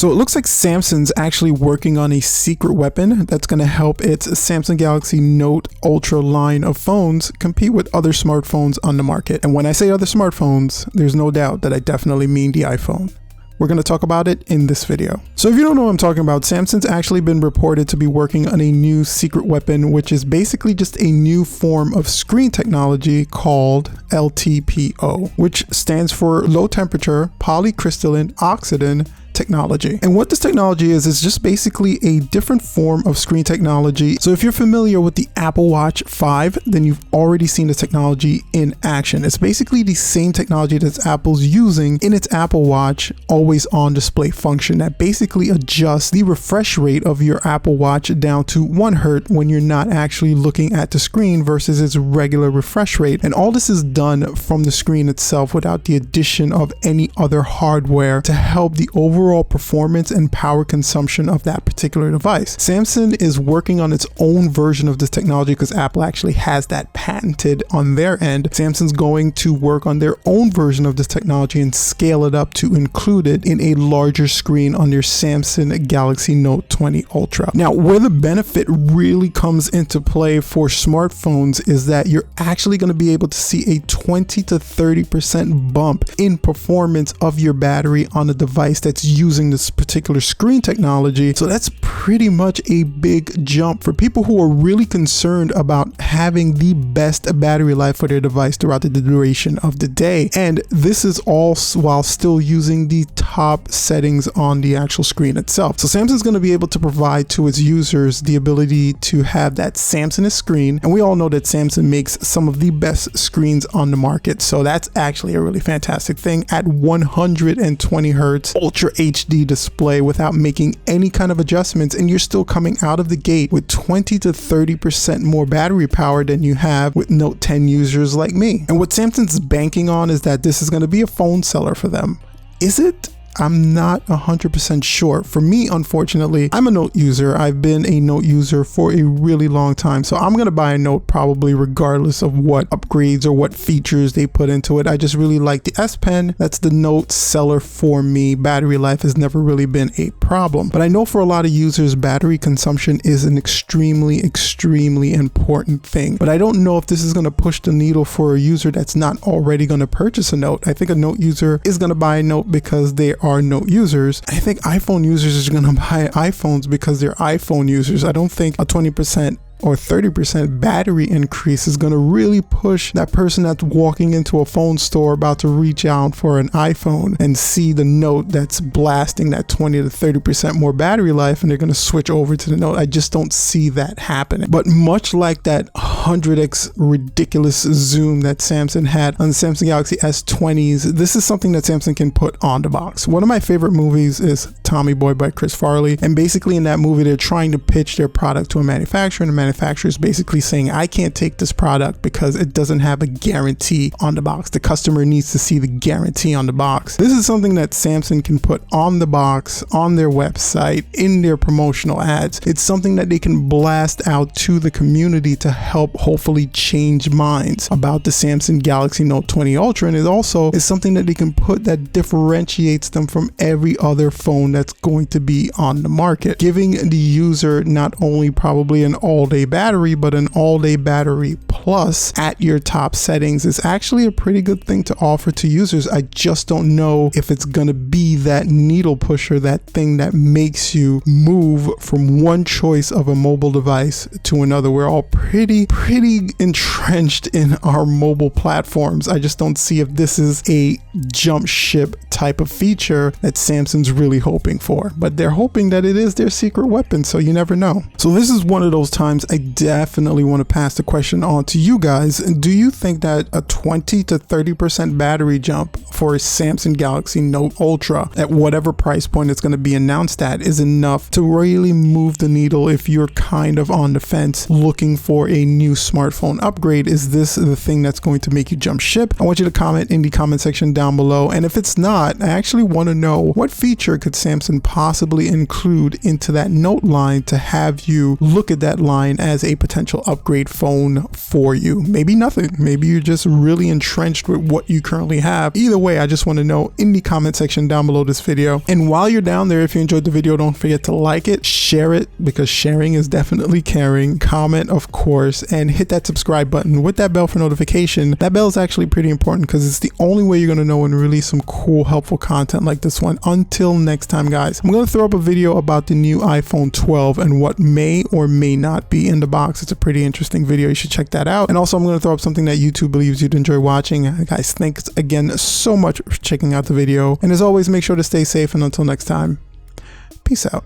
So it looks like Samsung's actually working on a secret weapon that's going to help its Samsung Galaxy Note Ultra line of phones compete with other smartphones on the market. And when I say other smartphones, there's no doubt that I definitely mean the iPhone. We're going to talk about it in this video. So if you don't know what I'm talking about, Samsung's actually been reported to be working on a new secret weapon, which is basically just a new form of screen technology called LTPO, which stands for low temperature polycrystalline oxidant technology. And what this technology is just basically a different form of screen technology. So if you're familiar with the Apple Watch 5, then you've already seen the technology in action. It's basically the same technology that Apple's using in its Apple Watch always on display function that basically adjusts the refresh rate of your Apple Watch down to 1 Hz when you're not actually looking at the screen versus its regular refresh rate. And all this is done from the screen itself without the addition of any other hardware to help the overall performance and power consumption of that particular device. Samsung is working on its own version of this technology because Apple actually has that patented on their end. Samsung's going to work on their own version of this technology and scale it up to include it in a larger screen on your Samsung Galaxy Note 20 Ultra. Now, where the benefit really comes into play for smartphones is that you're actually going to be able to see a 20 to 30% bump in performance of your battery on a device that's using this particular screen technology. So that's pretty much a big jump for people who are really concerned about having the best battery life for their device throughout the duration of the day. And this is all while still using the top settings on the actual screen itself. So Samsung's going to be able to provide to its users the ability to have that Samsung screen. And we all know that Samsung makes some of the best screens on the market. So that's actually a really fantastic thing at 120 Hertz Ultra HD display without making any kind of adjustments, and you're still coming out of the gate with 20 to 30% more battery power than you have with Note 10 users like me. And what Samsung's banking on is that this is going to be a phone seller for them. Is it? I'm not 100% sure. For me, unfortunately, I'm a Note user. I've been a Note user for a really long time. So I'm going to buy a Note probably regardless of what upgrades or what features they put into it. I just really like the S Pen. That's the Note seller for me. Battery life has never really been a problem. But I know for a lot of users, battery consumption is an extremely important thing. But I don't know if this is going to push the needle for a user that's not already going to purchase a Note. I think a Note user is going to buy a Note because they are Note users. I think iPhone users are going to buy iPhones because they're iPhone users. I don't think a 20% or 30% battery increase is going to really push that person that's walking into a phone store about to reach out for an iPhone and see the Note that's blasting that 20 to 30% more battery life, and they're going to switch over to the Note. I just don't see that happening. But much like that 100x ridiculous zoom that Samsung had on the Samsung Galaxy S20s, this is something that Samsung can put on the box. One of my favorite movies is Tommy Boy by Chris Farley, and basically in that movie they're trying to pitch their product to a manufacturer, and the manufacturer is basically saying, I can't take this product because it doesn't have a guarantee on the box. The customer needs to see the guarantee on the box. This is something that Samsung can put on the box, on their website, in their promotional ads. It's something that they can blast out to the community to help hopefully change minds about the Samsung Galaxy Note 20 Ultra. And it also is something that they can put that differentiates them from every other phone that's going to be on the market, giving the user not only probably an all-day battery, but an all-day battery plus at your top settings is actually a pretty good thing to offer to users. I just don't know if it's going to be that needle pusher, that thing that makes you move from one choice of a mobile device to another. We're all pretty entrenched in our mobile platforms. I just don't see if this is a jump ship type of feature that Samsung's really hoping for, but they're hoping that it is their secret weapon, so you never know. So this is one of those times I definitely want to pass the question on to you guys. Do you think that a 20 to 30% battery jump for a Samsung Galaxy Note Ultra at whatever price point it's going to be announced at is enough to really move the needle if you're kind of on the fence looking for a new smartphone upgrade? Is this the thing that's going to make you jump ship? I want you to comment in the comment section down below, and if it's not, I actually want to know what feature could Samsung Samsung possibly include into that Note line to have you look at that line as a potential upgrade phone for you? Maybe nothing. Maybe you're just really entrenched with what you currently have. Either way, I just want to know in the comment section down below this video. And while you're down there, if you enjoyed the video, don't forget to like it, share it, because sharing is definitely caring, comment of course, and hit that subscribe button with that bell for notification. That bell is actually pretty important because it's the only way you're going to know when we release some cool, helpful content like this one. Until next time, guys, I'm going to throw up a video about the new iPhone 12 and what may or may not be in the box. It's a pretty interesting video. You should check that out. And also I'm going to throw up something that YouTube believes you'd enjoy watching. Guys, thanks again so much for checking out the video. And as always, make sure to stay safe, and until next time, peace out.